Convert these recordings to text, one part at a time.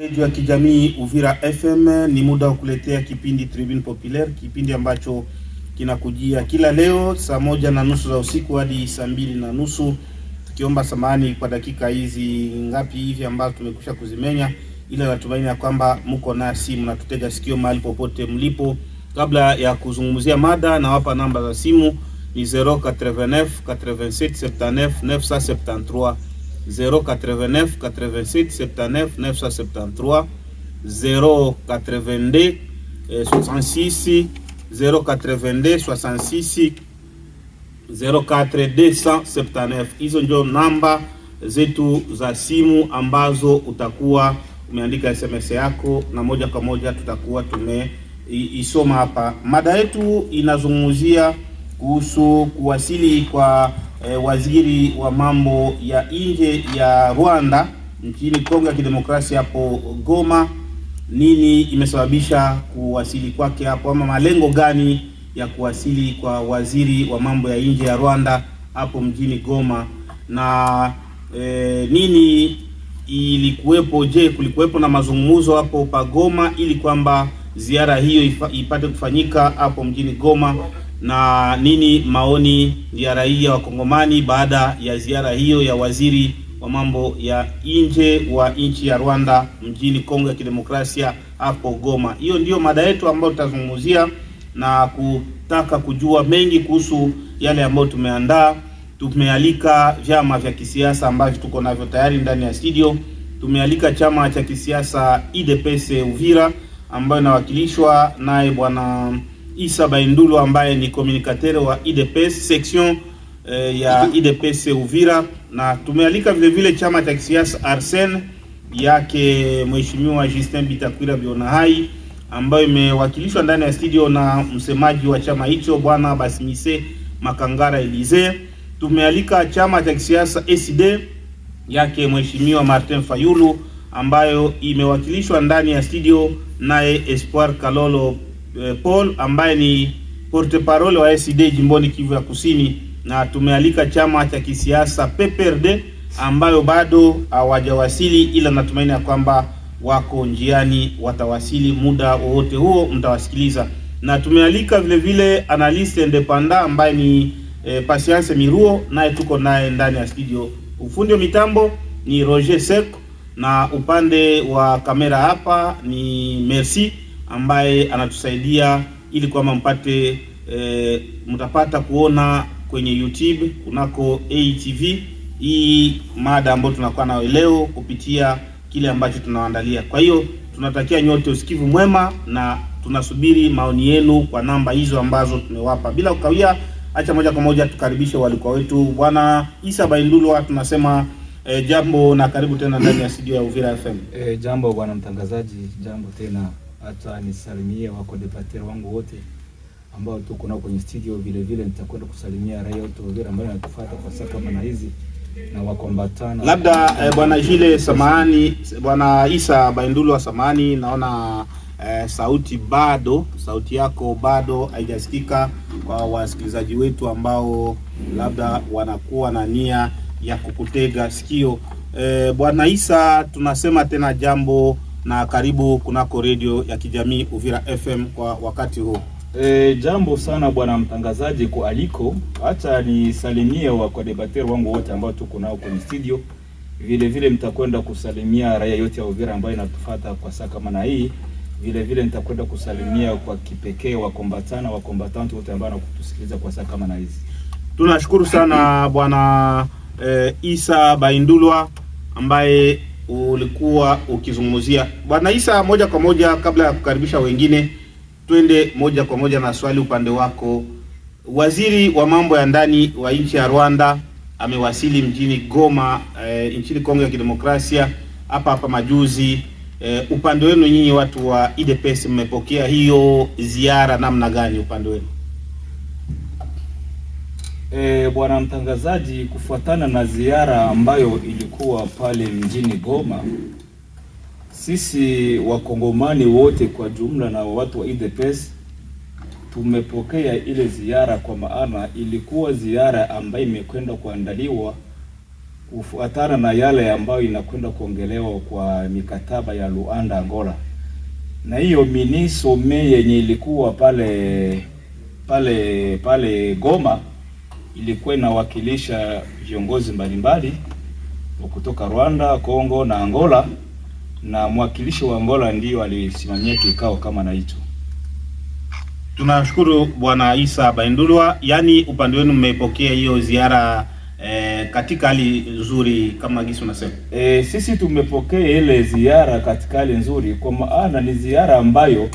Radio ya kijamii Uvira FM, ni muda wa kuletea kipindi Tribune Populaire, kipindi ambacho kinakujia kila leo saa 1:30 za usiku hadi saa 2:30. Tukiomba samahani kwa dakika hizi ngapi hivi ambazo tumekusha kuzimenya, ila natumaini ya kwamba mko nasi mnatutega sikio mahali popote mlipo. Kabla ya kuzungumzia mada, na wapa namba za simu ni 089 87 79 973, 089 87 79 973, 082 66 082 66 04 Hizo ndio namba zetu za simu ambazo utakuwa umeandika SMS yako na moja kwa moja tutakuwa tumeisoma hapa. Mada yetu inazungumzia kuhusu kuwasili kwa waziri wa mambo ya nje ya Rwanda nchini Kongo ya Kidemokrasia hapo Goma. Nini imesababisha kuwasili kwake hapo, ama malengo gani ya kuwasili kwa waziri wa mambo ya nje ya Rwanda hapo mjini Goma, na nini ilikuwepo? Je, kulikuwepo na mazungumzo hapo pa Goma ili kwamba ziara hiyo ipate kufanyika hapo mjini Goma, na nini maoni ya raia wa Kongomani baada ya ziara hiyo ya waziri wa mambo ya nje wa nchi ya Rwanda mjini Kongo ya Kidemokrasia hapo Goma? Hiyo ndio mada yetu ambayo tutazungumzia na kutaka kujua mengi kuhusu yale ambayo tumeandaa. Tumealika vyama vya kisiasa ambavyo tuko navyo tayari ndani ya studio. Tumealika chama cha kisiasa IDPS Uvira ambayo inawakilishwa naye bwana Issa Baindulu ambaye ni communicateur wa IDPS section ya IDPS Uvira, na tumealika vile vile chama cha kisiasa Arsene yake mheshimiwa Justin Bitakwira Bionahai ambayo imewakilishwa ndani ya studio na msemaji wa chama hicho bwana Basimise Makangara Elize. Tumealika chama cha kisiasa SD yake mheshimiwa Martin Fayulu ambayo imewakilishwa ndani ya studio naye Espoir Kalolo Paul ambaye ni porte-parole wa SD jimboni Kivu ya Kusini, na tumealika chama cha kisiasa PPRD ambayo bado hawajawasili, ila natumaini ya kwamba wako njiani, watawasili muda wowote huo, mtawasikiliza. Na tumealika vile vile analyste independent ambaye ni Patience Miruo, naye tuko naye ndani ya studio. Ufundi wa mitambo ni Roger Sek, na upande wa kamera hapa ni Merci ambaye anatusaidia ili kwamba mpate mtapata kuona kwenye YouTube kunako ATV hii mada ambayo tunakuwa nayo leo kupitia kile ambacho tunawaandalia. Kwa hiyo tunatakia nyote usikivu mwema na tunasubiri maoni yenu kwa namba hizo ambazo tumewapa. Bila kukawia, acha moja kwa moja tukaribishe walikuwa wetu bwana Issa Baindulu. Tunasema jambo na karibu tena ndani ya studio ya Uvira FM. Jambo bwana mtangazaji, jambo tena. Hata nisalimie wako debater wangu wote ambao tuko nao kwenye studio. Vile vile nitakwenda kusalimia raia wote Uvira ambao wanatufuata kwa saa kama na hizi na wakombatana. Labda bwana Jile samahani, bwana Issa Baindulu samahani, naona sauti yako bado haijasikika kwa wasikilizaji wetu ambao labda wanakuwa na nia ya kukutega sikio. Bwana Issa, tunasema tena jambo na karibu kunako radio ya kijamii Uvira FM kwa wakati huu. Jambo sana bwana mtangazaji kwa aliko. Acha nisalimie kwa debater wangu wote ambao tuko nao kwenye studio. Vile vile mtakwenda kusalimia raia yote ya Uvira ambao inatufuata kwa saa kama na hii. Vile vile nitakwenda kusalimia kwa kipekee wakombatanti wote ambao wanakutusikiliza kwa saa kama na hizi. Tunashukuru sana bwana Issa Baindulu ambaye ulikuwa ukizungumzia. Bwana Issa, moja kwa moja kabla ya kukaribisha wengine, twende moja kwa moja na swali upande wako. Waziri wa mambo ya ndani wa nchi ya Rwanda amewasili mjini Goma nchini Kongo ya Kidemokrasia hapa majuzi. Upande wenu nyinyi watu wa IDPS mmepokea hiyo ziara namna gani upande wenu? Bwana mtangazaji, kufuatana na ziara ambayo ilikuwa pale mjini Goma, sisi wakongomani wote kwa jumla na watu wa IDPS tumepokea ile ziara, kwa maana ilikuwa ziara ambayo imekwenda kuandaliwa kufuatana na yale ambayo inakwenda kuongelewa kwa mikataba ya Luanda Angola, na hiyo minisome yenye ilikuwa pale Goma ilikuwa inawakilisha viongozi mbalimbali kutoka Rwanda, Kongo na Angola, na mwakilishi wa Angola ndio alisimamia kikao kama na hicho. Tunashukuru Bwana Isa Bahindulwa, yani upande wenu mmepokea hiyo ziara katika hali nzuri kama gisi unasema. Sisi tumepokea ile ziara katika hali nzuri, kwa maana ni ziara ambayo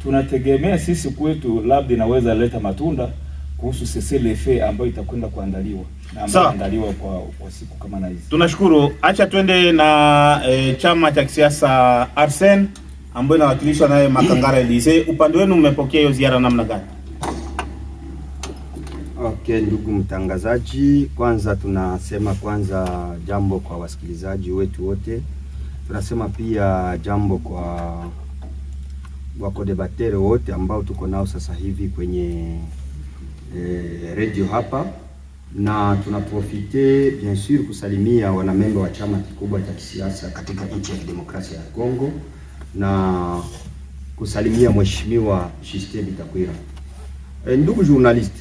tunategemea sisi kwetu labda inaweza leta matunda kuhusu CCLF ambayo itakwenda kuandaliwa na ambayo inaandaliwa kwa siku kama na hizi. Tunashukuru. Acha twende na chama cha kisiasa Arsene ambayo inawakilishwa naye Makangara Elise. Upande wenu mmepokea hiyo ziara namna gani? Okay, ndugu mtangazaji, kwanza tunasema jambo kwa wasikilizaji wetu wote. Tunasema pia jambo kwa wakodebatere wote ambao tuko nao sasa hivi kwenye radio hapa, na tunaprofite bien sûr kusalimia wanamemba wa chama kikubwa cha kisiasa katika nchi ya demokrasia ya Kongo na kusalimia mheshimiwa Justin Bitakwira. Ndugu journalist,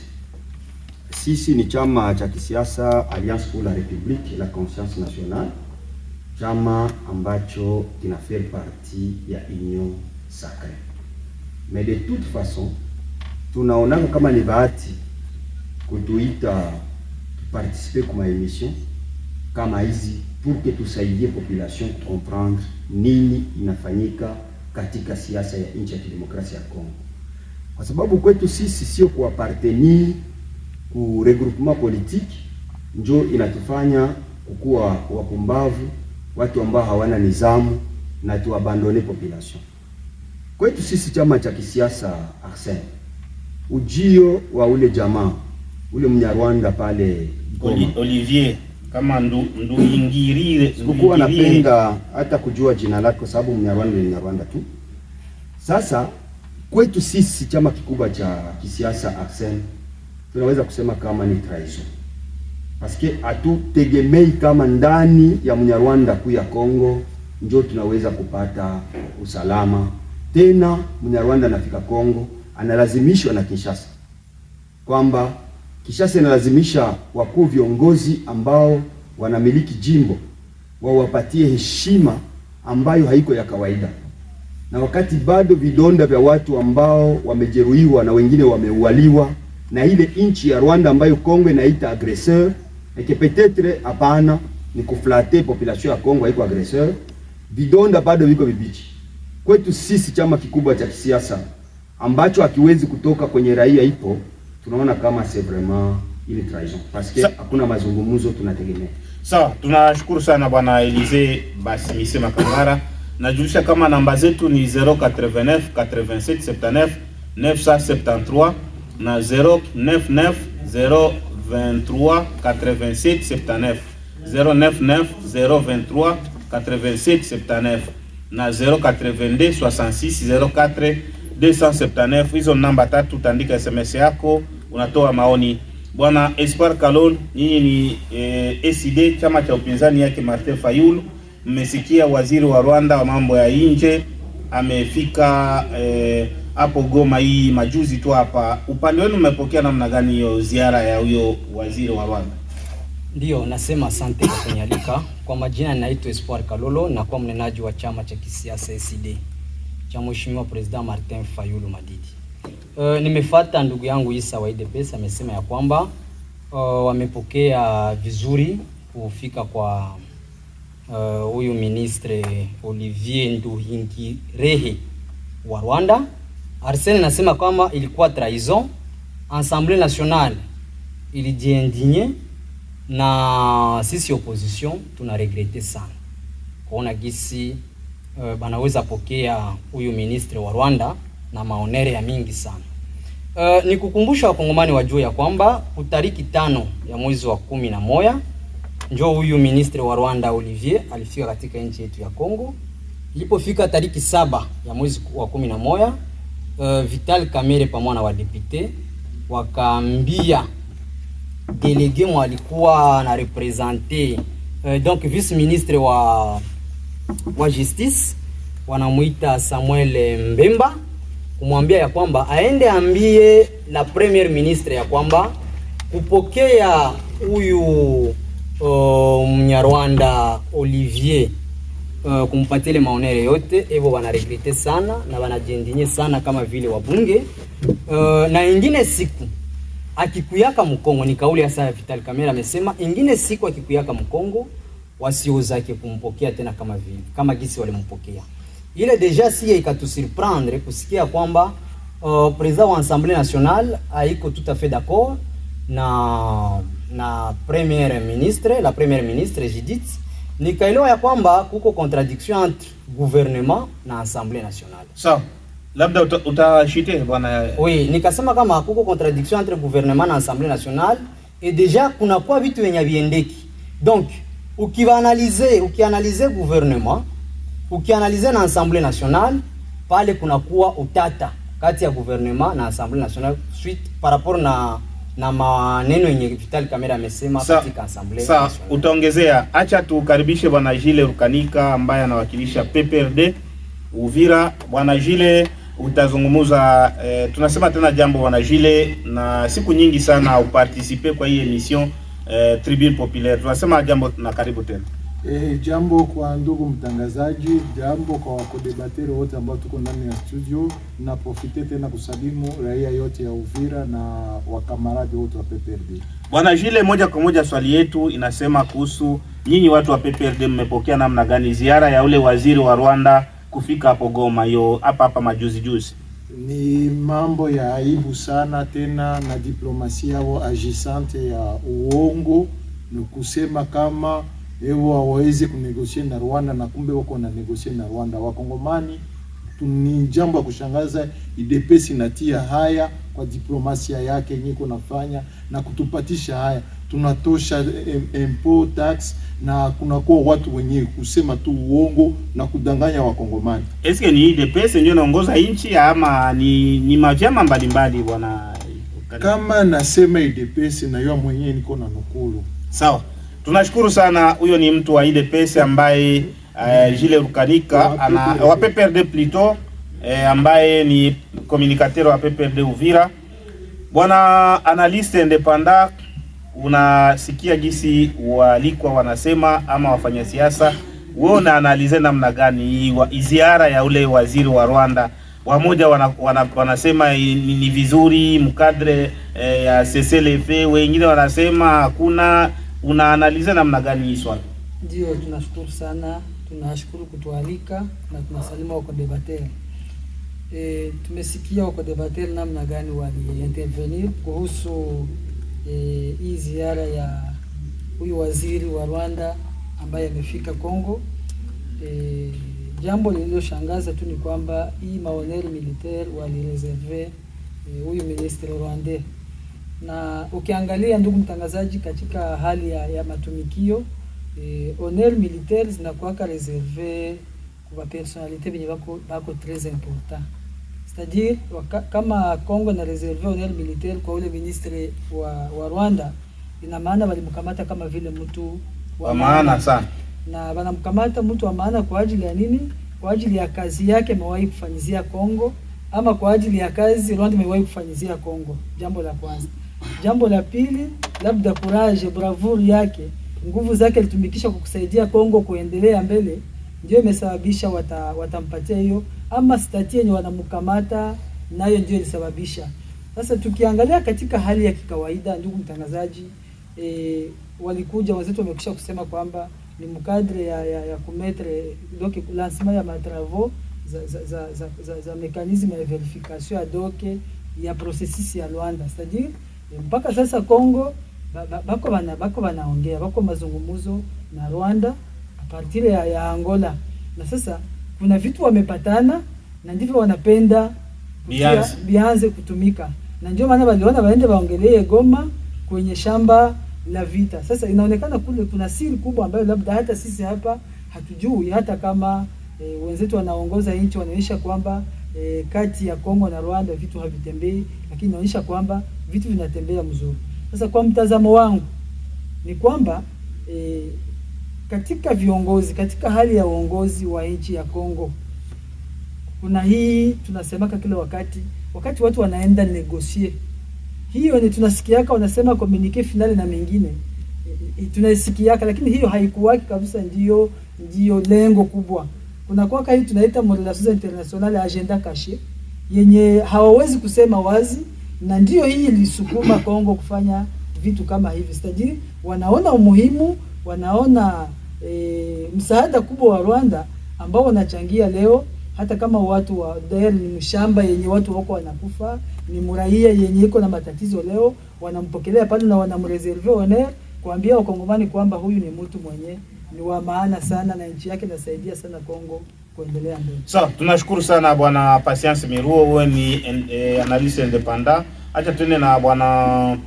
sisi ni chama cha kisiasa Alliance pour la République et la Conscience Nationale, chama ambacho kina faire partie ya Union Sacrée. Mais de toute façon tunaona kama ni bahati kutuita participer kwa emission kama hizi pour que tusaidie population comprendre nini inafanyika katika siasa ya nchi ya kidemokrasia ya Kongo, kwa sababu kwetu sisi sio kuapartenir ku regroupement politique njo inatufanya kukuwa wapumbavu, watu ambao hawana nizamu na tuabandone population. Kwetu sisi chama cha kisiasa Arsene, ujio wa ule jamaa ule Mnyarwanda pale Olivier kama Nduhingirire, sikuwa napenda hata kujua jina lake kwa sababu Mnyarwanda ni Mnyarwanda tu. Sasa kwetu sisi chama kikubwa cha kisiasa Arsene, tunaweza kusema kama ni traition, paske hatutegemei kama ndani ya Mnyarwanda kuya Kongo ndio tunaweza kupata usalama. Tena Mnyarwanda anafika Kongo analazimishwa na Kinshasa, kwamba Kinshasa inalazimisha wakuu viongozi ambao wanamiliki jimbo wawapatie heshima ambayo haiko ya kawaida, na wakati bado vidonda vya watu ambao wamejeruhiwa na wengine wameualiwa na ile nchi ya Rwanda ambayo Kongo inaita agresseur, et que peut-être hapana ni kuflate population ya Kongo haiko agresseur, vidonda bado viko bibichi. Kwetu sisi chama kikubwa cha kisiasa ambacho hakiwezi kutoka kwenye raia ipo, tunaona kama c'est vraiment ile trahison, parce que hakuna mazungumzo tunategemea. Sawa, tunashukuru sana Bwana Elise Basimise Makangara. Najulisha kama namba zetu ni 089 87 79 973 na 099 023 87 79 099 023 87 79 na 082 66 04 279. Hizo namba tatu, utaandika SMS yako, unatoa maoni. Bwana Espoir Kalol, nyinyi ni SID, chama cha upinzani yake Martin Fayulu. Mmesikia waziri wa Rwanda wa mambo ya nje amefika hapo Goma hii majuzi tu hapa. Upande wenu mmepokea namna gani hiyo ziara ya huyo waziri wa Rwanda? Ndio, nasema asante kwa kunialika. Kwa majina naitwa Espoir Kalolo na kwa mnenaji wa chama cha kisiasa SID cha Mheshimiwa President Martin Fayulu Madidi. Nimefuata ndugu yangu Isa wa UDPS amesema ya kwamba wamepokea vizuri kufika kwa huyu ministre Olivier Nduhingirire wa Rwanda. Arsene nasema kama ilikuwa trahison. Assemblée nationale ilijiindigne na sisi opposition tuna regrete sana kuona gisi banaweza pokea huyu ministre wa Rwanda na maonere ya mingi sana. Ni kukumbusha wakongomani wajue ya kwamba utariki 5 ya mwezi wa 11 njoo huyu ministre wa Rwanda Olivier alifika katika nchi yetu ya Kongo. Ilipofika tariki 7 ya mwezi wa 11, Vital Kamerhe pamoja na wadepute wakaambia delege mwalikuwa na representer Donc vice ministre wa justice wanamuita Samuel Mbemba, kumwambia ya kwamba aende ambie la premier ministre ya kwamba kupokea huyu Mnyarwanda Olivier kumpatia ile maonere yote hivyo, wanaregrete sana na wanajendinye sana kama vile wabunge. Na ingine siku akikuyaka Mkongo, ni kauli ya Sasa Vital Kamerhe amesema ingine siku akikuyaka Mkongo wasiozake kumpokea tena kama vile kama gisi walimpokea. Ile deja si ikatusurprendre kusikia kwamba president wa Assemblée nationale haiko tout à fait d'accord na première ministre, la première ministre Judith. Nikaelewa ya kwamba kuko contradiction entre gouvernement na Assemblée nationale. Sawa. Labda utashite bwana. Oui, nikasema kama kuko contradiction entre gouvernement na Assemblée nationale et déjà kuna kwa vitu yenye viendeki. Donc, ukianalize gouvernement, ukianalize na Assemblée nationale, pale kuna kuwa utata kati ya gouvernement na Assemblée nationale suite par rapport na maneno yenye Vital Kamerhe amesema katika Assemblée nationale. Sasa utaongezea, acha tukaribishe bwana Gilles Rukanika ambaye anawakilisha PPRD Uvira. Bwana Gilles, utazungumuza tunasema tena jambo bwana Gilles, na siku nyingi sana uparticipe kwa hii emission Tribune Populaire. Tunasema jambo na karibu tena. Jambo kwa ndugu mtangazaji, jambo kwa wakodebateri wote ambao tuko ndani ya studio, na profite tena kusalimu raia yote ya Uvira na wakamaradi wote wa PPRD. Bwana Gilles, moja kwa moja swali yetu inasema kuhusu nyinyi watu wa PPRD, mmepokea namna gani ziara ya ule waziri wa Rwanda kufika hapo Goma hiyo hapa majuzi? Ni mambo ya aibu sana, tena na diplomasia yao agissante ya uongo. Ni kusema kama ewo hawawezi kunegosia na Rwanda na kumbe wako na negosia na Rwanda. Wakongomani ni jambo la kushangaza, UDPS inatia haya kwa diplomasia yake nyiko nafanya na kutupatisha haya. Tunatosha import tax na kunakuwa watu wenyewe kusema tu uongo na kudanganya Wakongomani. Eske ni UDPS ndio inaongoza nchi ama ni mavyama mbalimbali bwana? Kama nasema UDPS na yeye mwenyewe niko na nukulu. Sawa. Tunashukuru sana. Huyo ni mtu wa UDPS ambaye Gilles Rukanika wa PPRD plutôt ambaye ni communicateur wa PPRD Uvira. Bwana analyste independent, unasikia gisi walikwa wanasema ama wafanya siasa, wewe una analize namna gani ziara ya ule waziri wa Rwanda? Wamoja wanasema ni vizuri mkadre ya CCLF, wengine wanasema hakuna. Unaanaliza namna gani hii swali? Ndio, tunashukuru sana, tunashukuru kutualika na tunasalimu wako debater. Tumesikia wako debater namna gani wali intervenir kuhusu hii ziara ya huyu waziri wa Rwanda ambaye amefika Kongo. Jambo lililoshangaza tu ni kwamba hii maoneri militaire walireserve huyu ministre rwandais. Na ukiangalia ndugu mtangazaji, katika hali ya matumikio honneur militaire zinakuwa reserve kwa personalite benye bako très important. C'est-à-dire kama Kongo na reserve honneur militaire kwa ule ministre wa Rwanda, ina maana walimkamata kama vile mtu wa maana sana, na wanamkamata mtu wa maana kwa ajili ya nini? Kwa ajili ya kazi yake amewahi kufanyizia Kongo, ama kwa ajili ya kazi Rwanda imewahi kufanyizia Kongo. Jambo la kwanza. Jambo la pili, labda courage, bravura yake, nguvu zake alitumikisha kwa kusaidia Kongo kuendelea mbele, ndio imesababisha watampatia hiyo, ama stati yenye wanamkamata nayo ndio ilisababisha. Sasa tukiangalia katika hali ya kikawaida, ndugu mtangazaji, walikuja wazetu wamekwisha kusema kwamba ni mkadre ya kumetre doke lancement ya matravaux za mekanisme ya verification ya doke ya processus ya Rwanda. C'est-à-dire mpaka sasa Kongo bako wanaongea, bako mazungumzo na Rwanda a partir ya Angola, na sasa kuna vitu wamepatana na ndivyo wanapenda bianze kutumika, na ndio maana waliona waende waongelee Goma kwenye shamba la vita. Sasa inaonekana kule kuna siri kubwa ambayo labda hata sisi hapa hatujui, hata kama wenzetu wanaongoza nchi wanaonyesha kwamba kati ya Kongo na Rwanda vitu havitembei, lakini inaonyesha kwamba vitu vinatembea mzuri. Sasa kwa mtazamo wangu ni kwamba katika viongozi, katika hali ya uongozi wa nchi ya Kongo, kuna hii tunasemaka kila wakati watu wanaenda negotiate, hiyo ni tunasikiaka wanasema communique finale na mengine tunasikiaka, lakini hiyo haikuwaki kabisa. Ndio lengo kubwa. Kuna kwa hii tunaita relations internationales agenda caché, yenye hawawezi kusema wazi, na ndio hii ilisukuma Kongo kufanya vitu kama hivi. Stajiri wanaona umuhimu, wanaona msaada kubwa wa Rwanda ambao wanachangia leo, hata kama watu wa Daer ni mshamba yenye watu wako wanakufa, ni muraia yenye iko na matatizo leo, wanampokelea pale na wanamreserve honneur, kuambia wakongomani kwamba huyu ni mtu mwenye ni wa maana sana na nchi yake inasaidia sana Kongo kuendelea mbele. Sawa, tunashukuru sana bwana Patience Miruo, wewe ni analyst independent. Acha tuende na bwana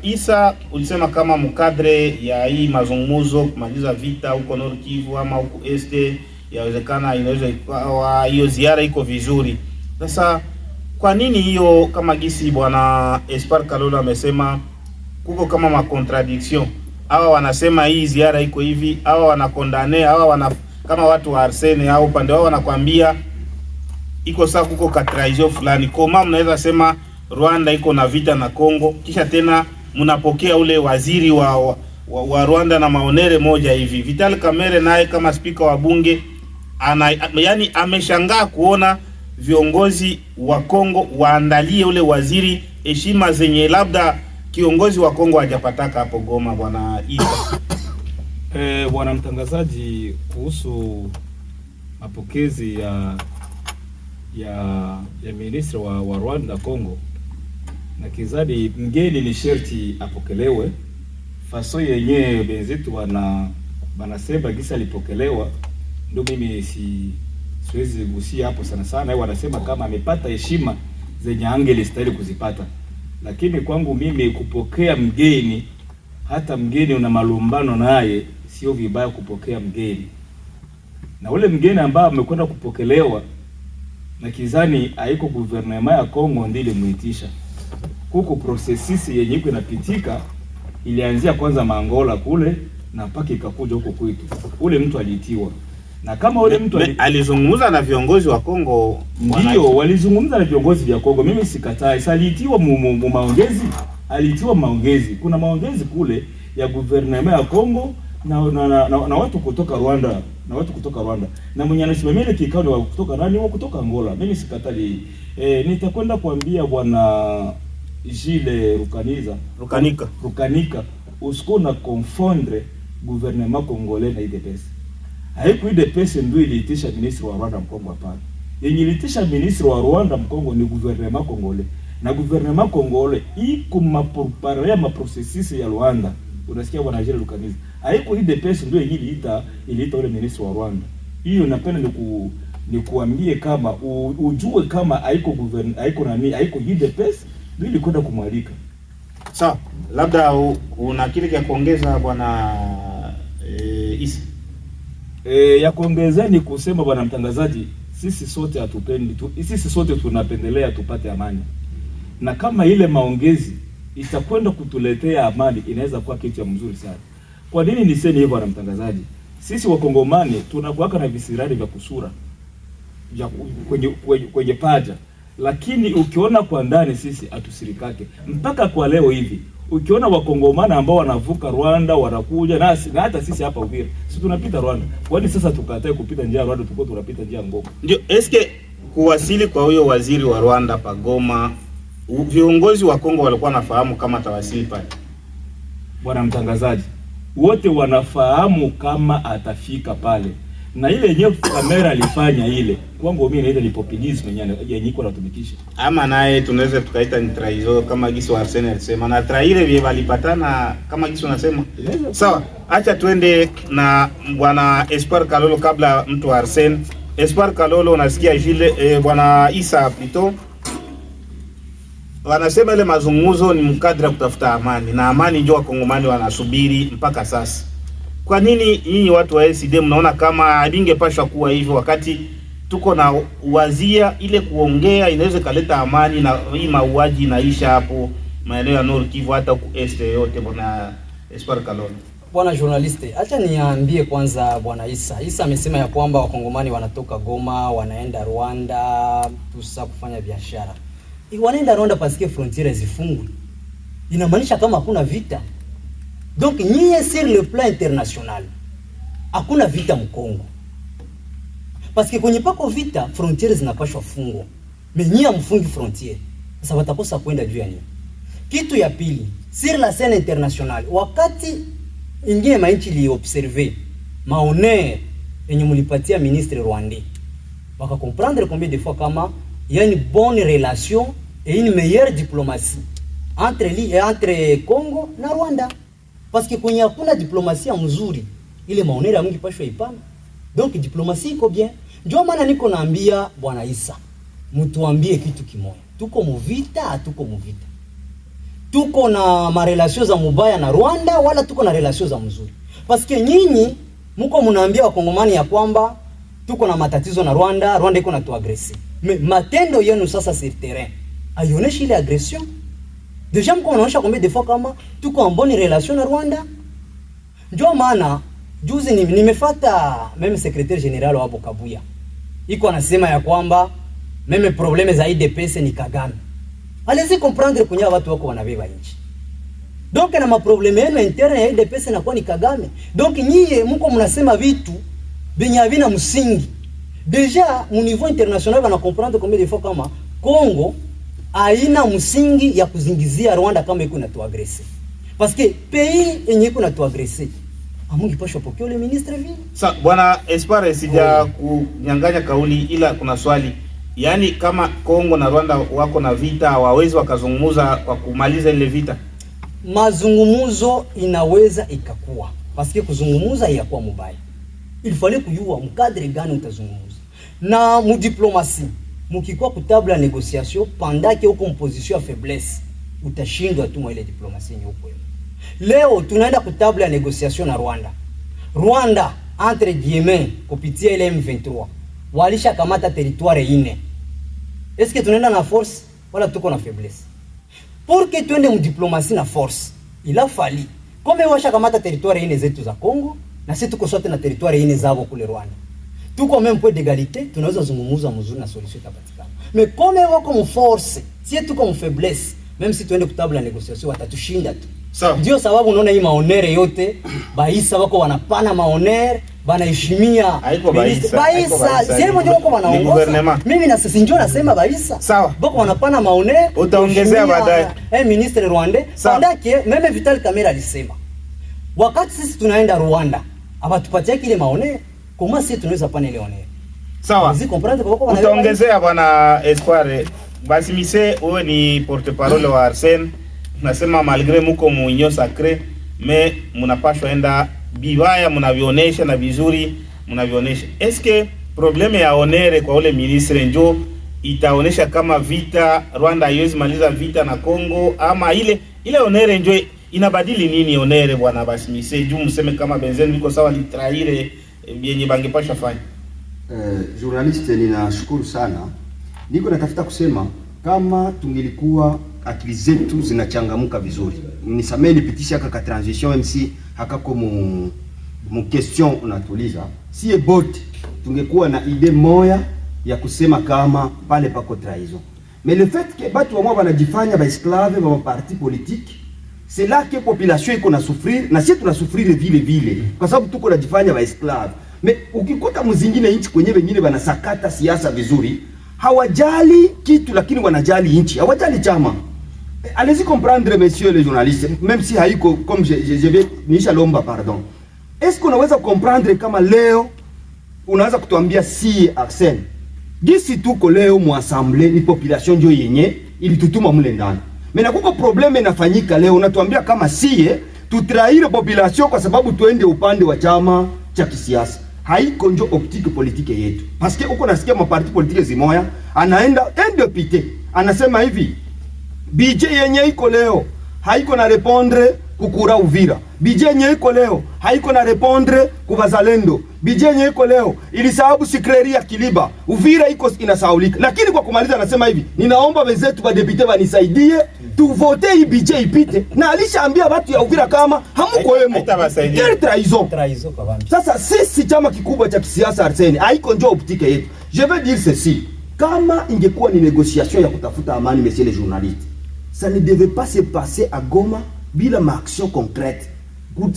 Isa, ulisema kama mkadre ya hii mazungumzo kumaliza vita huko Nord Kivu ama huko Este, yawezekana inaweza ikawa hiyo ziara iko vizuri. Sasa kwa nini hiyo, kama gisi bwana Espoir Kalolo amesema kuko kama ma contradiction? Hawa wanasema hii ziara iko hivi, hawa wanakondane, hawa kama watu wa Arsene au upande wao wanakuambia iko saa kuko katraizio fulani. Koma mnaweza sema Rwanda iko na vita na Kongo, kisha tena mnapokea ule waziri wa Rwanda na maonere moja hivi. Vital Kamerhe naye kama spika wa bunge yani ameshangaa kuona viongozi wa Kongo waandalie ule waziri heshima zenye labda kiongozi wa Kongo hajapataka hapo Goma. Bwana Isa. Bwana mtangazaji, kuhusu mapokezi ya ministri wa Rwanda Kongo, na kizadi mgeni ni sherti apokelewe faso yenyewe benzetu wanasema gisa alipokelewa. Ndio mimi siwezi gusia hapo sana sana, wanasema kama amepata heshima zenye angelistahili kuzipata. Lakini kwangu mimi kupokea mgeni, hata mgeni una malumbano naye, sio vibaya kupokea mgeni. Na ule mgeni ambao amekwenda kupokelewa, na kizani haiko gouvernement ya Kongo ndile muitisha. Kuko processes yenye iko inapitika, ilianzia kwanza Mangola kule na mpaka ikakuja huko kwetu. Ule mtu aliitiwa. Na kama ule mtu alizungumza na viongozi wa Kongo, ndio walizungumza na viongozi vya Kongo, mimi sikatai. Salitiwa maongezi, alitiwa maongezi. Kuna maongezi kule ya gouvernement ya Kongo na watu kutoka Rwanda, na mwenye anasimamia kikao ni kutoka nani, wa kutoka Angola. Mimi sikatai. Nitakwenda kuambia bwana Gilles Rukanika usko na confondre gouvernement congolais na UDPS. Haiko UDPS ndio iliitisha ministri wa Rwanda Mkongo, hapana. Yenye iliitisha ministri wa Rwanda Mkongo ni gouvernement congolais. Na gouvernement congolais iko maprepare ma processus ya Rwanda. Unasikia bwana Gilles Rukanika. Haiko UDPS ndio yenye iliita ule ministri wa Rwanda. Hiyo napenda ni kuambie kama ujue kama haiko UDPS ndio ilikwenda kumwalika. Sawa, labda una kile cha kuongeza bwana Isa? Ya kuongeza ni kusema bwana mtangazaji, sisi sote hatupendi sisi sote tunapendelea tupate amani. Na kama ile maongezi itakwenda kutuletea amani, inaweza kuwa kitu mzuri sana. Kwa nini niseme hivyo bwana mtangazaji? Sisi wakongomani tunakuwa na visirani vya kusura vya kwenye paja, lakini ukiona kwa ndani sisi atusirikake. Mpaka kwa leo hivi ukiona wakongomana ambao wanavuka Rwanda wanakuja na hata sisi hapa Uvira, sisi tunapita Rwanda. Kwani sasa tukatae kupita njia ya Rwanda, tuko tunapita njia Ngoma? Ndio eske kuwasili kwa huyo waziri wa Rwanda pa Goma, viongozi wa Kongo walikuwa nafahamu kama atawasili pale? Bwana mtangazaji, wote wanafahamu kama atafika pale. Na ile yenyewe kamera alifanya ile, kwangu mimi naenda ni populism yenyewe iko natumikisha. Ama naye tunaweza tukaita ni traizo kama gisi wa Arsene alisema, na traire vile walipatana kama gisi unasema. Sawa, acha tuende na bwana Espoir Kalolo kabla mtu wa Arsene. Espoir Kalolo, unasikia Gilles bwana Isa Pito wanasema ile mazungumzo ni mkadra kutafuta amani, na amani ndio wakongomani wanasubiri mpaka sasa. Kwa nini nyinyi watu wa SID mnaona kama ingepashwa kuwa hivyo, wakati tuko na wazia ile kuongea inaweza kaleta amani na hii mauaji inaisha hapo maeneo ya Nord Kivu hata ku Este yote? Bwana Espoir Kalolo. Bwana journaliste, acha niambie kwanza bwana Isa amesema ya kwamba wakongomani wanatoka Goma, wanaenda Rwanda, tusa kufanya biashara. Wanaenda Rwanda paske frontiere zifungwe. Inamaanisha kama hakuna vita. Donc nyie sur le plan international, hakuna vita mkongo. Paske kwenye pako vita, frontiere zinapashwa fungwa. Nyie mfungi frontiere. Sasa watakosa kwenda juu ya nini? Kitu ya pili, sur la scène internationale, wakati ingine mainchi li observer maone yenye mulipatia ministre rwandais, waka comprendre combien de fois kama il y a une bonne relation et une meilleure diplomatie entre Congo na Rwanda, parce que kwenye hakuna diplomasia mzuri ile maone ya mungi pashwa ipana. Donc diplomatie iko bien. Ndio maana niko naambia bwana Isa, mtuambie kitu kimoja, tuko muvita hatuko muvita, tuko na marelation za mubaya na Rwanda wala tuko na relation za mzuri? Paske nyinyi mko mnaambia wakongomani ya kwamba tuko na matatizo na Rwanda, Rwanda iko na tuagresi. Matendo yenu sasa sur terrain aioneshi ile agression. Deja mko mnaonyesha combien de fois kama tuko en bonne relation na Rwanda. Ndio maana juzi nimefuata meme secrétaire général wa Bokabuya, iko anasema ya kwamba meme probleme za IDPS ni Kagame. Allez-y comprendre kwenye watu wako wanabeba nchi. Donc na maprobleme yenu interne ya IDPS na kwa ni Kagame. Donc nyie mko mnasema vitu benye havina msingi. Deja mu niveau international bana comprendre combien de fois kama Congo haina msingi ya kuzingizia Rwanda kama iko na tuagrese. Parce que pays yenye iko na tuagrese, amungi pasho pokeo le ministre vile. Sa bwana Espoir, sija kunyang'anya kauli, ila kuna swali. Yaani kama Kongo na Rwanda wako na vita, hawawezi wakazungumuza kwa kumaliza ile vita? Mazungumuzo inaweza ikakuwa, paske kuzungumuza yakuwa mubaya. Ilifale kujua mkadre gani utazungumuza. Na mu diplomatie, mukikuwa kutable ya négociation pendant que uko position ya faiblesse, utashindwa tu mwa ile diplomatie yenye uko. Leo tunaenda kutable ya négociation na Rwanda. Rwanda entre guillemets kupitia ile M23 walisha kamata territoire ine. Est-ce que tunaenda na force wala tuko na faiblesse? Pour que tuende mu diplomatie na force, il a fallu comme washa kamata territoire ine zetu za Congo, na sisi tuko sote na territoire ine zao kule Rwanda. Tuko même point d'égalité, tunaweza zungumuza mzuri na solution itapatikana. Mais comme wako mu force, si tuko mu faiblesse, même si tuende kutable ya négociation watatushinda tu. Ndio sababu unaona hii maonere yote Baisa wako wanapana maonere, banaheshimia Baisa, sema ndio wako wanaongoza. Mimi na sisi ndio nasema Baisa. Sawa. Bako wanapana maonere. Utaongezea baadaye. Ministre Rwanda, pendake meme Vital Kamerhe alisema, wakati sisi tunaenda Rwanda, abatupatia kile maonere, kama sisi tunaweza pana ile maonere. Sawa. Utaongezea bwana Espoir. Basi mise wewe ni porte-parole wa Arsene. Nasema malgré muko muinyo sacré, mais munapashwa enda bibaya mnavionesha na vizuri mnavionesha. Est-ce que probleme ya honere kwa ule ministre njo itaonesha kama vita Rwanda haiwezi maliza vita na Congo, ama ile honere njo inabadili nini honere bwana Basimise juu mseme kama benzeni biko sawa litraire yenye bangepasha fanya? Journaliste, ninashukuru sana. Niko natafuta kusema kama tungelikuwa akili zetu zinachangamuka vizuri. Nisamee nipitisha kaka transition MC hakako mu question unatuliza. Si bote tungekuwa na idée moya ya kusema kama pale pako trahison. Mais le fait que batu wa mwa wanajifanya ba esclave ba parti politique, c'est là que population iko na souffrir na sisi tuna souffrir vile vile kwa sababu tuko najifanya ba esclave. Mais ukikuta mzingine nchi kwenye wengine wanasakata siasa vizuri, hawajali kitu lakini wanajali nchi, hawajali chama. Allez-y comprendre, messieurs les journalistes, même si haiko comme je vais nisha lomba pardon. Est-ce qu'on unaweza comprendre kama leo unaweza kutuambia si Arsene gisi tuko leo mu assemblée ni population ndio yenye ilitutuma mule ndani. Mais kuko probleme inafanyika leo unatuambia kama sie tutraire population kwa sababu tuende upande wa chama cha kisiasa. Haiko ndio optique politique yetu. Parce que uko nasikia maparti politique zimoya anaenda député anasema hivi, budget yenye iko leo haiko na répondre kukura Uvira. Budget yenye iko leo haiko na répondre kubazalendo. Budget yenye iko leo ilisahabu sikreri ya Kiliba. Uvira iko inasahaulika. Lakini kwa kumaliza anasema hivi, ninaomba wenzetu wa deputy wanisaidie tuvote hii budget ipite, na alishaambia watu ya Uvira kama hamuko wemo. Quelle trahison. Sasa sisi chama kikubwa cha kisiasa Arsene haiko njoo optique yetu. Je veux dire ceci, kama ingekuwa ni négociation ya kutafuta amani, messieurs les journalistes, ça ne devait pas se passer à Goma bila maaction concrète.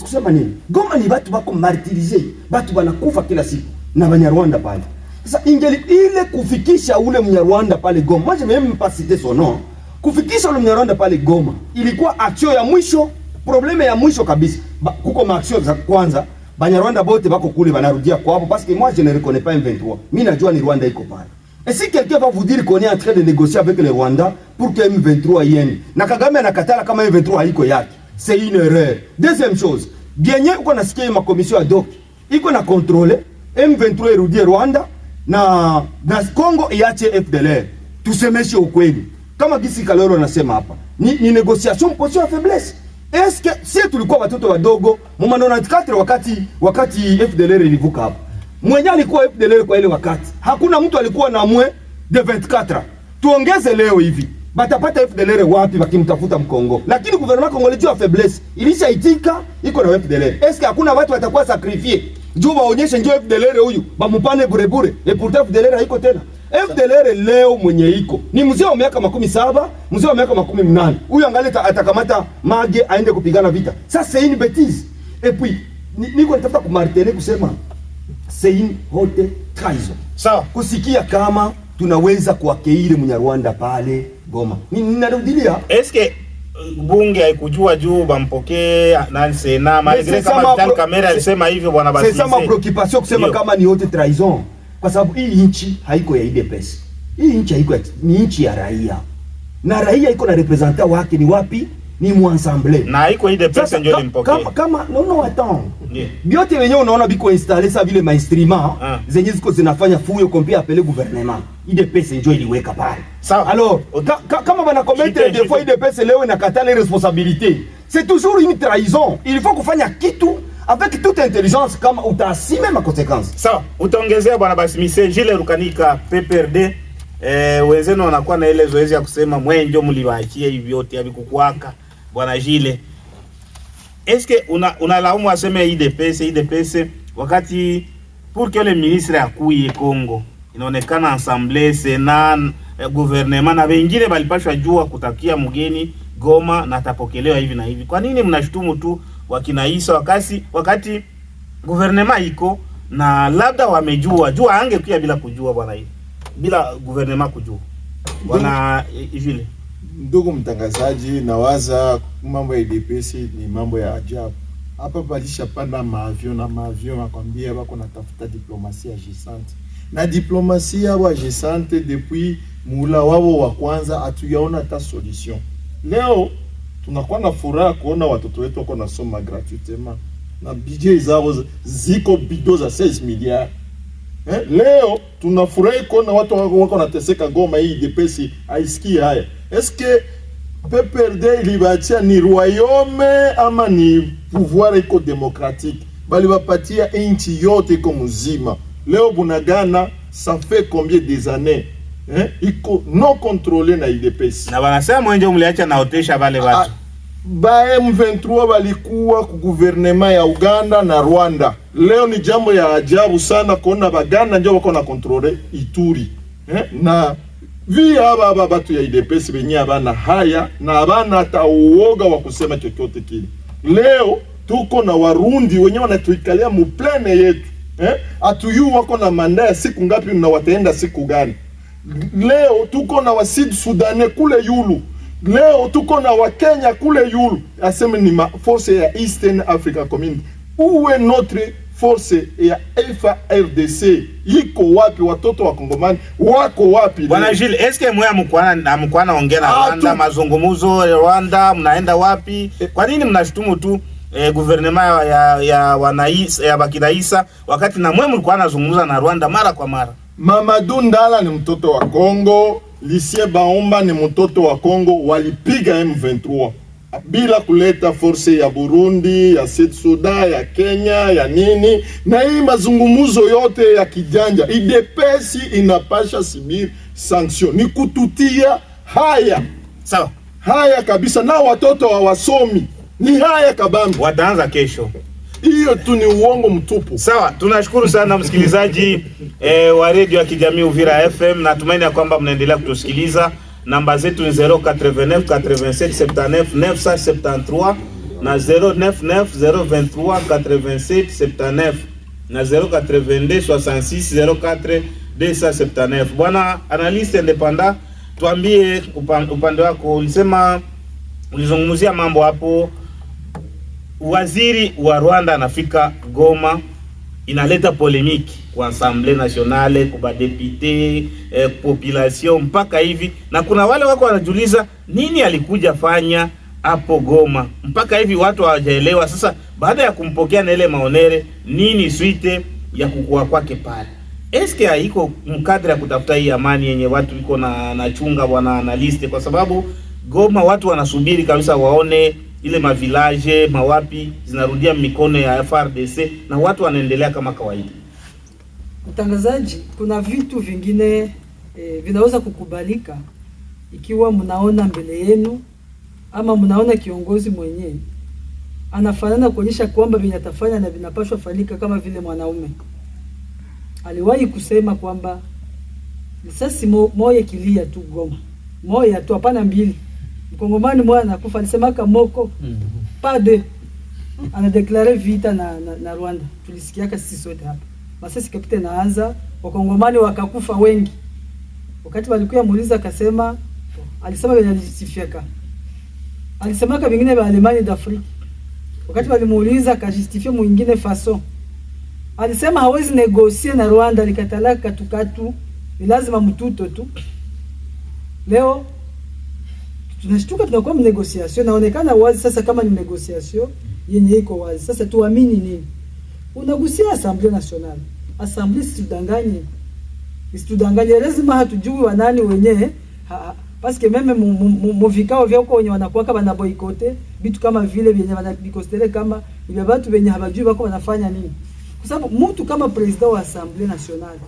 Kusema nini? Goma ni watu wako martyrisé, watu wanakufa kila siku na Banyarwanda pale. Sasa ingeli ile kufikisha ule Mnyarwanda pale Goma, moi je vais même pas citer son nom, kufikisha ule Mnyarwanda pale Goma ilikuwa action ya mwisho, probleme ya mwisho kabisa. Kuko maaction za kwanza, Banyarwanda bote bako kule banarudia kwao parce que moi je ne reconnais pas M23. Mimi najua ni Rwanda iko pale. Et si quelqu'un va vous dire qu'on est en train de négocier avec le Rwanda pour que M23 yende, na Kagame anakatala kama M23 haiko yake, c'est une erreur. Deuxième chose, bienye uko nasikia ma commission ad hoc iko na contrôler M23 irudie Rwanda na Congo iache FDLR. Tusemeshe ukweli. Kama gisi Kalolo anasema hapa, ni négociation position ya faiblesse. Est-ce que si tulikuwa watoto wadogo mu 94 wakati FDLR ilivuka hapa, mwenye alikuwa FDLR kwa ile wakati hakuna mtu alikuwa na mwe de 24. Tuongeze leo hivi batapata FDLR wapi wakimtafuta Mkongo? Lakini gouvernement Congolais juu ya faiblesse ilishaitika iko na FDLR. Est-ce que hakuna watu watakuwa sacrifier juu waonyeshe njoo FDLR huyu bamupane bure et pourtant FDLR haiko tena. FDLR leo mwenye iko ni mzee wa miaka 17, mzee wa miaka 18. Huyu angaleta atakamata mage aende kupigana vita. Ça c'est une bêtise. Et puis niko natafuta kumarteler kusema c'est une haute trahison. Sawa. Kusikia kama tunaweza kuakeile Mnyarwanda pale Goma. Ninarudilia. Eske bunge haikujua juu bampokee na Sena malgré kama Vital Kamerhe alisema hivyo bwana basi. C'est ça ma préoccupation kusema kama ni haute trahison. Kwa sababu hii nchi haiko ya UDPS. Hii nchi haiko ni nchi ya raia. Na raia iko na representant wake ni wapi? Ni muensemble. Na haiko UDPS ndio limpokea. Kama no attends. Biote wenyewe unaona biko installer ça vile mainstruments zenye ziko zinafanya fuyo kompia apele gouvernement. UDPS ndio iliweka pale. Alors, kama bana commettre des fois UDPS leo inakataa les responsabilités. C'est toujours une trahison. Il faut kufanya kitu avec toute intelligence kama utaasime ma conséquences. Sawa, utaongezea bwana Basimise Gilles Rukanika PPRD wenzenu wanakuwa na ile zoezi ya kusema mwenjo mliwaachia hivi yote havikukuaka bwana Gilles. Eske unalaumu aseme IDPS wakati pour que le ministre akuye Kongo inaonekana assemblée Sénat gouvernement na wengine balipashwa jua kutakia mgeni Goma na atapokelewa hivi na hivi. Kwa nini mnashutumu tu wakinaisa wakati gouvernement iko na labda wamejua angekuja bila kujua bwana hii bila gouvernement kujua bwana Gilles? Ndugu mtangazaji, nawaza mambo ya IDPS ni mambo ya ajabu. Hapa balisha panda maavion nakwambia wako natafuta diplomasia agissante. Na diplomasia wa agissante depuis mula wao wa kwanza hatuyaona hata solution. Leo tunakuwa na furaha kuona watoto wetu wako nasoma gratuitement. Na budget zao ziko bido za 16 milliards. Leo tunafurahi kuona watu wako nateseka Goma hii IDPS haisikie haya. Est-ce que PPRD ilibatia ni royaume ama ni pouvoir iko démocratique? Bali bapatia nchi yote iko mzima. Leo Bunagana ça fait combien des années iko non contrôlé na IDPS. Na wanasema mwenjo mliacha naotesha wale watu. Ba M23 walikuwa ku gouvernement ya Uganda na Rwanda. Leo ni jambo ya ajabu sana kuona Baganda ndio wako na contrôler Ituri. Na haba batu ya IDPS benye abana haya na abana hata uoga wa kusema chochote kile. Leo tuko na Warundi wenyewe wanatuikalia muplene yetu. Atuyu wako na manda ya siku ngapi na wataenda siku gani? Leo tuko na wa Sud Sudanais kule yulu. Leo tuko na wa Kenya kule yulu. Aseme ni force ya Eastern Africa Community. Uwe notre force ya FARDC iko wapi? Watoto wa Kongomani wako wapi? Bwana Gilles, eske mwa mkwana ongea na Rwanda mazungumzo Rwanda mnaenda wapi? Kwa nini mnashutumu tu gouvernement ya wanaisa ya Bakiraisa wakati na mwe mlikuwa nazungumza na Rwanda mara kwa mara? Mamadou Ndala ni mtoto wa Kongo, Lucien Baomba ni mtoto wa Kongo, walipiga M23 bila kuleta force ya Burundi, ya Sud Sudan, ya Kenya, ya nini. Na hii mazungumuzo yote ya kijanja, IDPS inapasha sibiri sanction. Ni kututia haya. Sawa. haya kabisa, na watoto hawasomi, ni haya kabambi, wataanza kesho. Hiyo tu ni uongo mtupu. Sawa, tunashukuru sana msikilizaji wa redio ya kijamii Uvira FM. Natumaini ya kwamba mnaendelea kutusikiliza. Namba zetu ni 089 87 79 973 na 099 023 87 79 na 082 66 04 279. Bwana analyste independant, tuambie upande wako. Ulisema, ulizungumzia mambo hapo, waziri wa Rwanda anafika Goma, inaleta polemiki kwa Assemblée Nationale, kwa député, population mpaka hivi, na kuna wale wako wanajiuliza nini alikuja fanya hapo Goma. Mpaka hivi watu hawajaelewa. Sasa baada ya kumpokea na ile maonere, nini suite ya kukua kwake pale? Eske haiko mkadri ya kutafuta hii amani yenye watu iko na chunga bwana analyst? Kwa sababu Goma watu wanasubiri kabisa waone ile mavilaje mawapi zinarudia mikono ya FRDC na watu wanaendelea kama kawaida. Mtangazaji, kuna vitu vingine vinaweza kukubalika ikiwa mnaona mbele yenu ama mnaona kiongozi mwenyewe anafanana kuonyesha kwamba vinatafanya na vinapaswa fanyika kama vile mwanaume. Aliwahi kusema kwamba risasi moja kilia tu Goma, moja tu, hapana mbili. Mkongomani mmoja anakufa, alisemaka moko pade, anadeklare vita na Rwanda. Tulisikiaka sisi sote hapa. Masasi kapite naanza, wakongomani wakakufa wengi. Wakati walikuwa muuliza akasema, alisema vile alisifiaka. Alisemaka vingine vya Alemania d'Afrique. Wakati walimuuliza akajustifia mwingine fason. Alisema hawezi negosie na Rwanda, likatalaka katukatu, ni lazima mtuto tu. Leo tunashtuka tunakuwa mnegosiation, naonekana wazi sasa kama ni negosiation yenye iko wazi. Sasa tuamini nini? Unagusia Assemblée Nationale. Assemblée situdanganye, lazima hatujui wanani wenyewe. Parce que meme muvikao vyako wenye wanakuwaka bana boykote bitu kama vile vyenye wanabikostele kama ile watu wenye habajui wako wanafanya nini. Kwa sababu mtu kama president wa Assemblée Nationale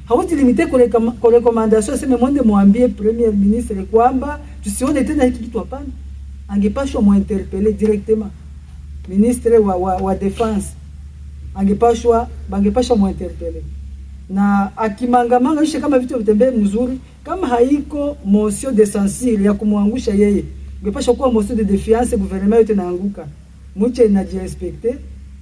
hawezi limite kwa recommandation, sema mwende muambie premier ministre kwamba tusione tena hiki kitu. Hapana, angepashwa muinterpeller directement ministre wa defense, bangepashwa muinterpeller na akimangamanga ishe kama vitu vitembee mzuri. Kama haiko motion de censure ya kumwangusha yeye, ungepasha kuwa motion de défiance, gouvernement yote naanguka. Mche inajirespecte,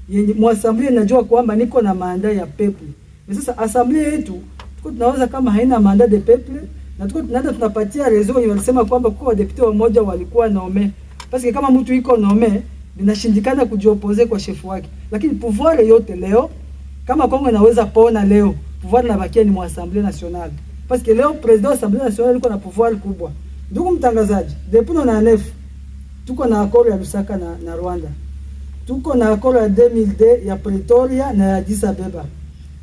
yenye mwasamblie najua kwamba niko na mandat ya peuple. Sasa asamblie yetu tuko tunaweza kama haina mandat de peuple, na tuko tunaenda tunapatia rezo wenye walisema kwamba kwa deputy wa moja walikuwa nome. Parce kama mtu iko nome, binashindikana kujiopose kwa chef wake. Lakini pouvoir yote leo, kama Kongo inaweza pona leo, pouvoir nabakia ni Assemblée Nationale. Parce que leo president wa Assemblée Nationale yuko na pouvoir kubwa. Ndugu mtangazaji, depuis na nef tuko na accord ya Lusaka na Rwanda. Tuko na accord ya 2002 ya Pretoria na ya Addis Abeba.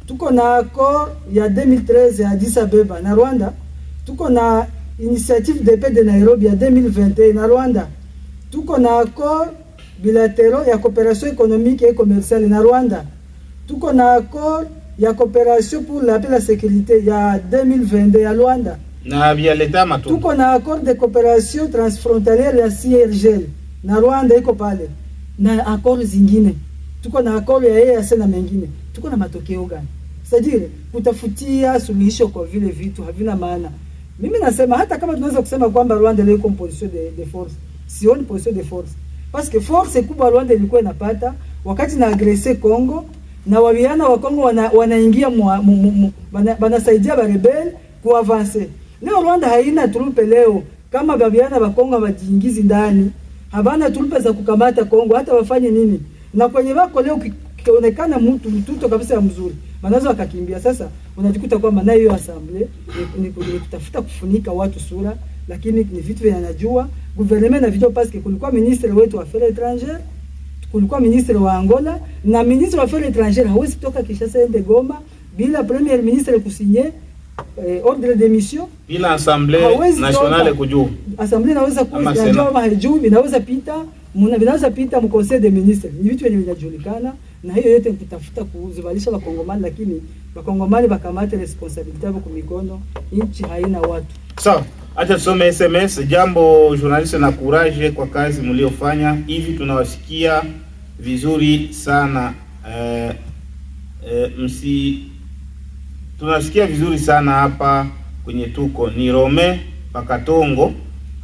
Tuko na accord ya 2013 ya Addis Abeba na Rwanda. Tuko na initiative de paix de Nairobi ya 2021 na Rwanda. Tuko na accord bilatéraux ya coopération économique et commerciale na Rwanda. Tuko na accord ya coopération pour la paix et la sécurité ya 2022 ya Rwanda. Na vya leta matu. Tuko na accord de coopération transfrontalière ya CIRGL na Rwanda iko pale. Na accord zingine. Tuko na accord ya EAC na mengine. Tuko na matokeo gani? C'est-à-dire kutafutia suluhisho kwa vile vitu havina maana. Mimi nasema hata kama tunaweza kusema kwamba Rwanda leo iko position de force, sioni position de force. Parce que force kubwa Rwanda ilikuwa inapata wakati na agrese Congo, na waviana wa Kongo wanaingia wanasaidia ba rebel ku avancer. Leo Rwanda haina trupe leo, kama waviana wa Kongo wajiingizi ndani, habana trupe za kukamata Kongo, hata wafanye nini? Na kwenye wako leo kionekana mtuto kabisa mzuri, manazo akakimbia. Sasa unajikuta kwamba na hiyo assembly ni kutafuta kufunika watu sura, lakini ni vitu vinanajua gouvernement na vitu. Parce que kulikuwa ministre wetu wa affaires étrangères, kulikuwa ministre wa Angola, na ministre wa affaires étrangères hawezi kutoka Kinshasa ende Goma bila premier ministre kusinye ordre de mission, bila Assemblée Nationale kujua. Assemblée inaweza kujua mahijuu, inaweza pita mu conseil des ministres. Ni vitu vinajulikana, na hiyo yote kutafuta kuzivalisha Wakongomani, lakini Wakongomani bakamate responsibility yao kwa mikono. Nchi haina watu. Sawa. Acha tusome SMS. Jambo journaliste na courage kwa kazi mliofanya. Hivi tunawasikia vizuri sana. Tunasikia vizuri sana hapa kwenye tuko. Ni Rome Pakatongo.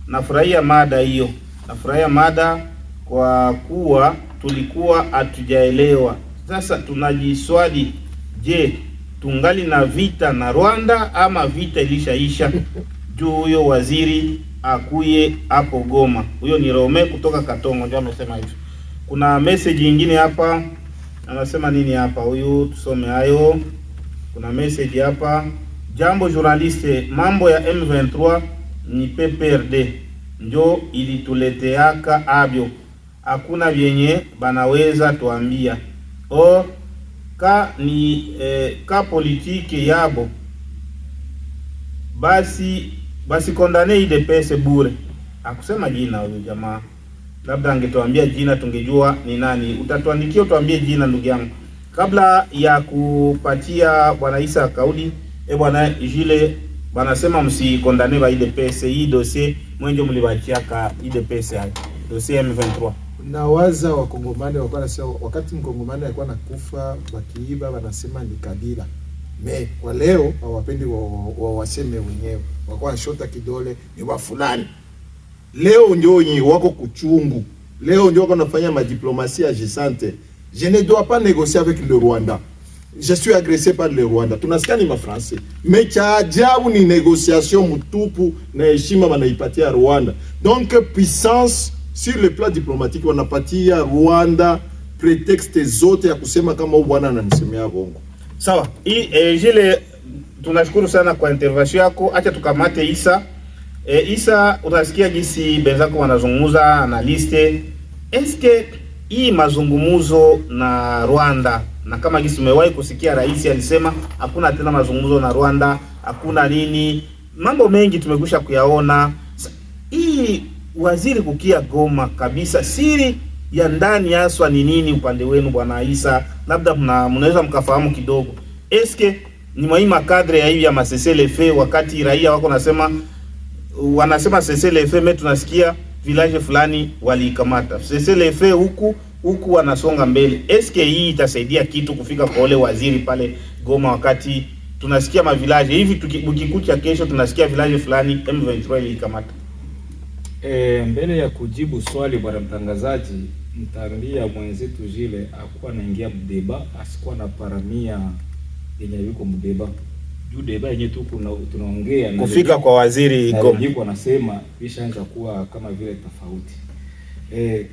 Nafurahia mada hiyo. Nafurahia mada kwa kuwa tulikuwa hatujaelewa. Sasa tunajiswali, je, tungali na vita na Rwanda ama vita ilishaisha? Juu huyo waziri akuye hapo Goma. Huyo ni Rome kutoka Katongo ndio amesema hivyo. Kuna message nyingine hapa. Anasema nini hapa huyu? Tusome hayo. Kuna message hapa. Jambo journaliste, mambo ya M23 ni PPRD ndio ilituleteaka abyo. Hakuna vyenye banaweza tuambia. Ka politiki yabo basi kondane IDPS bure. Akusema jina huyo jamaa. Labda angetuambia jina tungejua ni nani. Utatuandikia utuambie jina ndugu yangu. Kabla ya kupatia bwana Isa kauli, bwana Jile banasema msikondane ba IDPS. Hii dossier mwenjo mlibachiaka IDPS hapo. Dossier M23. Nawaza wakongomani walikuwa nasema wakati mkongomani alikuwa nakufa wakiiba wanasema ni Kabila. Kwa leo hawapendi waseme wenyewe. Walikuwa shota kidole ni wa fulani. Leo ndio ni wako kuchungu. Leo ndio wako nafanya madiplomatie agissante. Je ne dois pas négocier avec le Rwanda. Je suis agressé par le Rwanda. Tunasikia ni mafransi. Cha ajabu ni négociation mtupu na heshima wanaipatia Rwanda. Donc puissance sur le plan diplomatique wanapatia Rwanda pretexte zote ya kusema kama huyu bwana ananisemea bongo. Sawa. Jile tunashukuru sana kwa intervention yako. Acha tukamate Isa. Isa, unasikia jinsi benzako wanazungumza analiste. Eske hii mazungumuzo na Rwanda, na kama jinsi umewahi kusikia rais alisema hakuna tena mazungumuzo na Rwanda, hakuna nini, mambo mengi tumegusha kuyaona. Hii waziri kukia Goma kabisa, siri ya ndani haswa ni nini upande wenu bwana Isa? Labda mnaweza mkafahamu kidogo. Eske ni mwaima kadre ya hivi ya maseselefe wakati raia wako wanasema CCLF me tunasikia village fulani walikamata. CCLF huku wanasonga mbele. Eske hii itasaidia kitu kufika kwa ole waziri pale Goma wakati tunasikia mavilaje hivi ukikucha kesho tunasikia village fulani M23 ilikamata? Mbele ya kujibu swali bwana mtangazaji, mtaambia mwenzetu Jile akuwa anaingia mdeba, asikuwa na paramia yenye yuko mdeba. Juu deba yenye tu tunaongea na kufika kwa waziri Goma. Niko nasema vishaanza kuwa kama vile tofauti.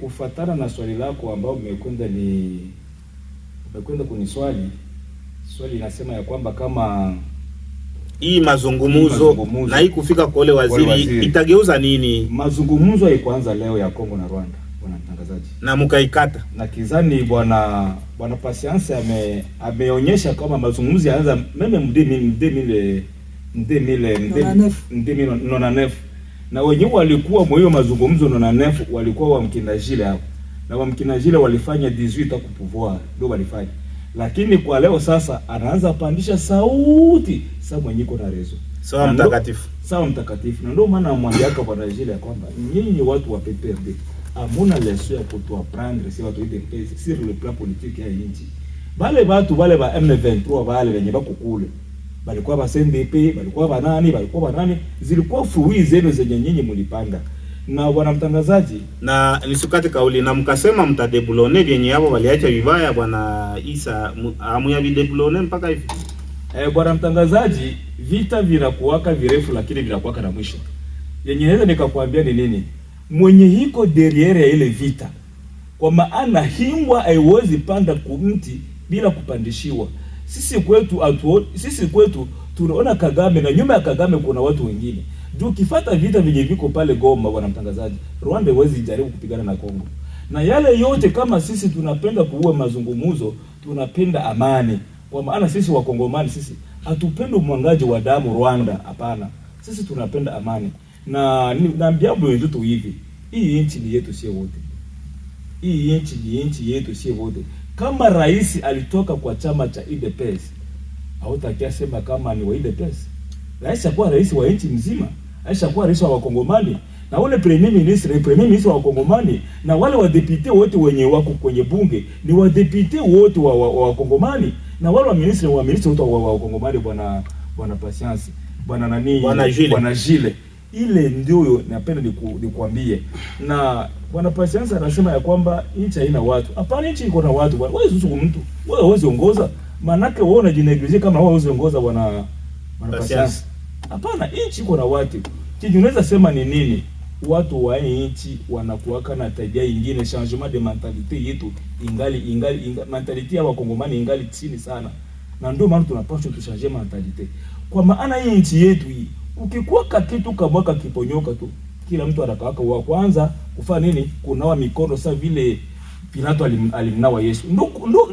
Kufuatana na swali lako ambao umekwenda kwenye swali inasema ya kwamba kama hii mazungumuzo na hii kufika kwa ole waziri itageuza nini? Mazungumuzo haikuanza leo ya Kongo na Rwanda bwana mtangazaji. Na mkaikata. Na kizani bwana Patience ameonyesha kama mazungumuzo yaanza meme mdemile na wenyewe walikuwa mwa mazungumzo na walikuwa wa Mkinajile hapo. Na wa Mkinajile walifanya 18 ku pouvoir ndio walifanya. Lakini kwa leo sasa anaanza pandisha sauti sasa mwenyeko na rezo. Sawa mtakatifu. Sawa mtakatifu. Na ndio maana amwambia kwa bwana Jile ya kwamba nyinyi watu wa PPRD amuna leso ya kutoapprendre si watu ide pesi sur le plan politique ya nchi. Bale ba M23 bale wenye bako kule. Balikuwa ba CNDP, balikuwa banani, zilikuwa fruit zenu zenye nyinyi mlipanga. Na bwana mtangazaji, na nisukate kauli na mkasema mtadebulone vyenye hapo waliacha vibaya bwana Isa, amuya videbulone mpaka hivi. Bwana mtangazaji, vita vinakuwaka virefu lakini vinakuwaka na mwisho. Yenye naweza nikakwambia ni nini? Mwenye hiko derriere ya ile vita. Kwa maana himbwa haiwezi panda kumti bila kupandishiwa. Sisi kwetu tunaona Kagame na nyuma ya Kagame kuna watu wengine. Juu kifuata vita vyenye viko pale Goma bwana mtangazaji, Rwanda haiwezi jaribu kupigana na Kongo. Na yale yote kama sisi tunapenda kuua mazungumuzo, tunapenda amani. Kwa maana sisi wakongomani sisi hatupendi umwangaji wa damu Rwanda, hapana. Sisi tunapenda amani. Na naambia mwenzetu hivi, hii nchi ni yetu sio wote. Hii nchi ni nchi yetu sio wote. Kama rais alitoka kwa chama cha UDPS, hautakia sema kama ni wa UDPS. Rais akuwa rais wa nchi mzima. aishakuwa rais wa Wakongomani, na ule premier ministre wa Wakongomani, na wale wadepute wote wenye wako kwenye bunge ni wadepute wote wa Wakongomani, na wale wa ministre wote wa Wakongomani. Bwana Patience, bwana Gilles, ile ndio napenda nikuambie. Na bwana Patience anasema ya kwamba nchi haina watu. Hapana, nchi iko na watu bwana. Wewe usiku mtu, wewe huwezi ongoza, manake wewe unajineglige kama wewe huwezi ongoza bwana Patience. Hapana, nchi iko na watu. Kile unaweza sema ni nini? Watu wa nchi wanakuwaka na tabia nyingine, changement de mentalité yetu ingali mentality ya Wakongomani ingali chini sana, na ndio maana tunapaswa tuchange mentality. Kwa maana hii nchi yetu hii, ukikuwa kitu kama kiponyoka tu, kila mtu anataka wa kwanza kufanya nini? Kunawa mikono, sasa vile Pilato alimnawa Yesu.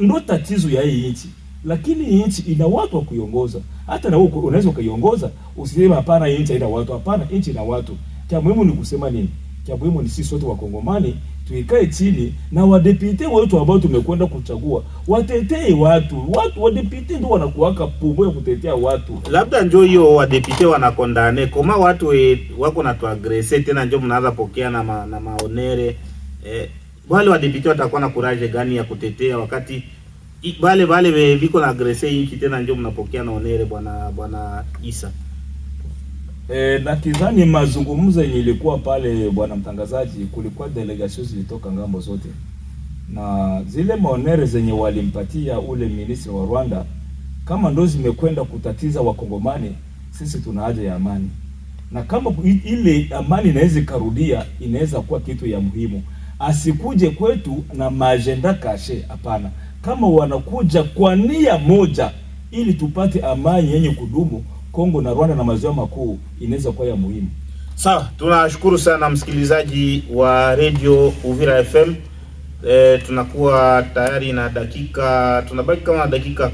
Ndio tatizo ya hii nchi. Lakini nchi ina watu wa kuiongoza. Hata na wewe unaweza kuiongoza, usiseme hapana nchi haina watu. Hapana, nchi ina watu. Cha muhimu ni kusema nini? Cha muhimu ni sisi wote Wakongomani tuikae chini na wadepite wetu ambao tumekwenda kuchagua watetee watu. Wadepite ndio wanakuwaka pombo ya kutetea watu. Labda njoo hiyo wadepite wanakondane kama watu wako na tuagrese tena, njoo mnaanza pokea na maonere. Wale wadepite watakuwa na courage gani ya kutetea wakati wale viko na agrese hiki tena, njoo mnapokea na onere bwana Isa? Na kidhani mazungumzo yenye ilikuwa pale, bwana mtangazaji, kulikuwa delegation zilitoka ngambo zote, na zile maonere zenye walimpatia ule ministri wa Rwanda kama ndo zimekwenda kutatiza Wakongomani, sisi tuna haja ya amani, na kama ile amani inaweza karudia, inaweza kuwa kitu ya muhimu. Asikuje kwetu na maagenda kashe, hapana. Kama wanakuja kwa nia moja ili tupate amani yenye kudumu, Kongo na Rwanda na maziwa makuu inaweza kuwa ya muhimu. Sawa, tunashukuru sana msikilizaji wa Radio Uvira FM. Tunakuwa tayari na tunabaki kama dakika